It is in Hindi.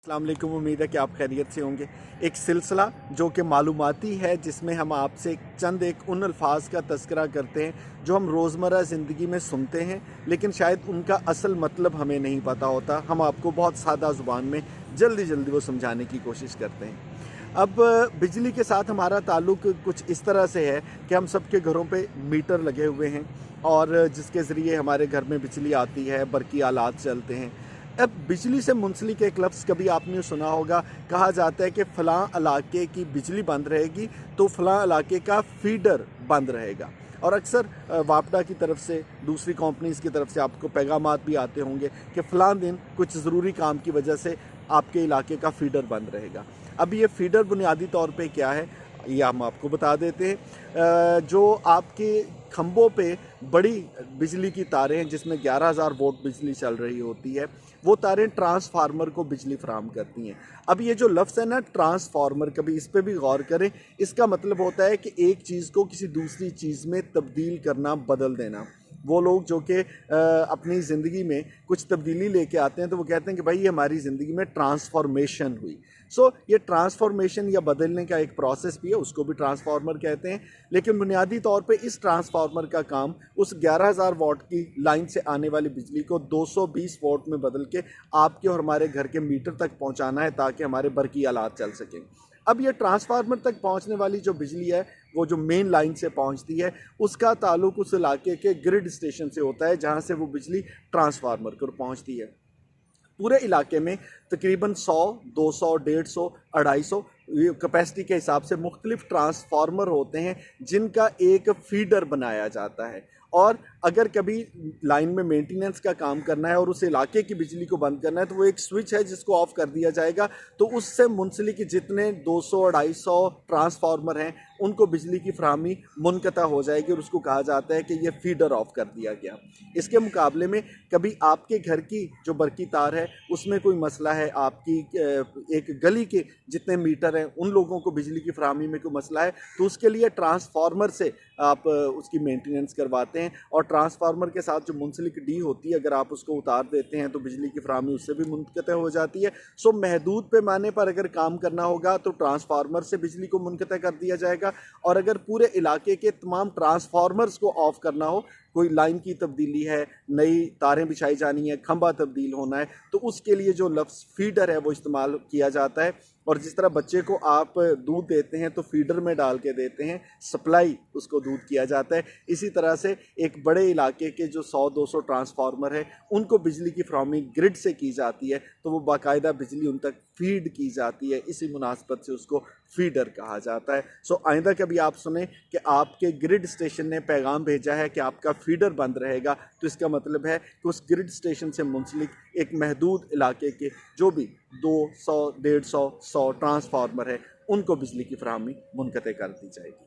अस्सलाम वालेकुम। उम्मीद है कि आप खैरियत से होंगे। एक सिलसिला जो कि मालूमाती है, जिसमें हम आपसे एक उन अल्फाज का तज़किरा करते हैं जो हम रोज़मर्रा ज़िंदगी में सुनते हैं, लेकिन शायद उनका असल मतलब हमें नहीं पता होता। हम आपको बहुत सादा ज़ुबान में जल्दी जल्दी वो समझाने की कोशिश करते हैं। अब बिजली के साथ हमारा ताल्लुक़ कुछ इस तरह से है कि हम सबके घरों पे मीटर लगे हुए हैं और जिसके ज़रिए हमारे घर में बिजली आती है, बरक़ी आलात चलते हैं। अब बिजली से मुंसलिक एक लफ्ज़ कभी आपने सुना होगा, कहा जाता है कि फ़लाँ इलाके की बिजली बंद रहेगी तो फ़लाँ इलाके का फ़ीडर बंद रहेगा। और अक्सर वापडा की तरफ से, दूसरी कंपनीज़ की तरफ से आपको पैगामात भी आते होंगे कि फ़लाँ दिन कुछ ज़रूरी काम की वजह से आपके इलाके का फ़ीडर बंद रहेगा। अब ये फ़ीडर बुनियादी तौर पे क्या है, ये हम आपको बता देते हैं। जो आपके खंभों पे बड़ी बिजली की तारें हैं, जिसमें 11,000 वोल्ट बिजली चल रही होती है, वो तारें ट्रांसफार्मर को बिजली फराहम करती हैं। अब ये जो लफ्ज़ है ना ट्रांसफार्मर, कभी इस पे भी गौर करें। इसका मतलब होता है कि एक चीज़ को किसी दूसरी चीज़ में तब्दील करना, बदल देना। वो लोग जो कि अपनी ज़िंदगी में कुछ तब्दीली लेके आते हैं, तो वो कहते हैं कि भाई ये हमारी ज़िंदगी में ट्रांसफॉर्मेशन हुई। ये ट्रांसफॉर्मेशन या बदलने का एक प्रोसेस भी है, उसको भी ट्रांसफार्मर कहते हैं। लेकिन बुनियादी तौर पे इस ट्रांसफार्मर का काम उस 11,000 वॉट की लाइन से आने वाली बिजली को 220 वॉट में बदल के आपके और हमारे घर के मीटर तक पहुंचाना है, ताकि हमारे बरकी आलात चल सकें। अब ये ट्रांसफार्मर तक पहुंचने वाली जो बिजली है, वो जो मेन लाइन से पहुंचती है, उसका ताल्लुक उस इलाके के ग्रिड स्टेशन से होता है, जहां से वो बिजली ट्रांसफार्मर को पहुंचती है। पूरे इलाके में तकरीबन 100, 200, 150, 250 कैपेसिटी के हिसाब से मुख्तलिफ ट्रांसफार्मर होते हैं, जिनका एक फीडर बनाया जाता है। और अगर कभी लाइन में मेंटेनेंस का काम करना है और उस इलाके की बिजली को बंद करना है, तो वो एक स्विच है जिसको ऑफ कर दिया जाएगा। तो उससे मुंसलिक जितने 200, 250 ट्रांसफार्मर हैं, उनको बिजली की फराहमी मुनक़ता हो जाएगी और उसको कहा जाता है कि ये फीडर ऑफ कर दिया गया। इसके मुकाबले में कभी आपके घर की जो बरकी तार है, उसमें कोई मसला है, आपकी एक गली के जितने मीटर हैं उन लोगों को बिजली की फराहमी में कोई मसला है, तो उसके लिए ट्रांसफार्मर से आप उसकी मेंटेनेंस करवाते हैं। और ट्रांसफार्मर के साथ जो मुंसलिक डी होती है, अगर आप उसको उतार देते हैं तो बिजली की फराहमी उससे भी मुनक़ता हो जाती है। महदूद पैमाने पर अगर काम करना होगा तो ट्रांसफार्मर से बिजली को मुनक़ता कर दिया जाएगा। और अगर पूरे इलाके के तमाम ट्रांसफार्मर्स को ऑफ करना हो, कोई लाइन की तब्दीली है, नई तारें बिछाई जानी है, खंभा तब्दील होना है, तो उसके लिए जो लफ्ज़ फीडर है वो इस्तेमाल किया जाता है। और जिस तरह बच्चे को आप दूध देते हैं तो फीडर में डाल के देते हैं, सप्लाई उसको दूध किया जाता है। इसी तरह से एक बड़े इलाके के जो 100-200 ट्रांसफार्मर है, उनको बिजली की फराहमी ग्रिड से की जाती है, तो वो बाकायदा बिजली उन तक फीड की जाती है। इसी मुनासबत से उसको फीडर कहा जाता है। आइंदा कभी आप सुने कि आपके ग्रिड स्टेशन ने पैगाम भेजा है कि आपका फीडर बंद रहेगा, तो इसका मतलब है कि उस ग्रिड स्टेशन से मुंसलिक एक महदूद इलाके के जो भी 200, 150, 100 ट्रांसफार्मर है, उनको बिजली की फराहमी मुनक़ता कर दी जाएगी।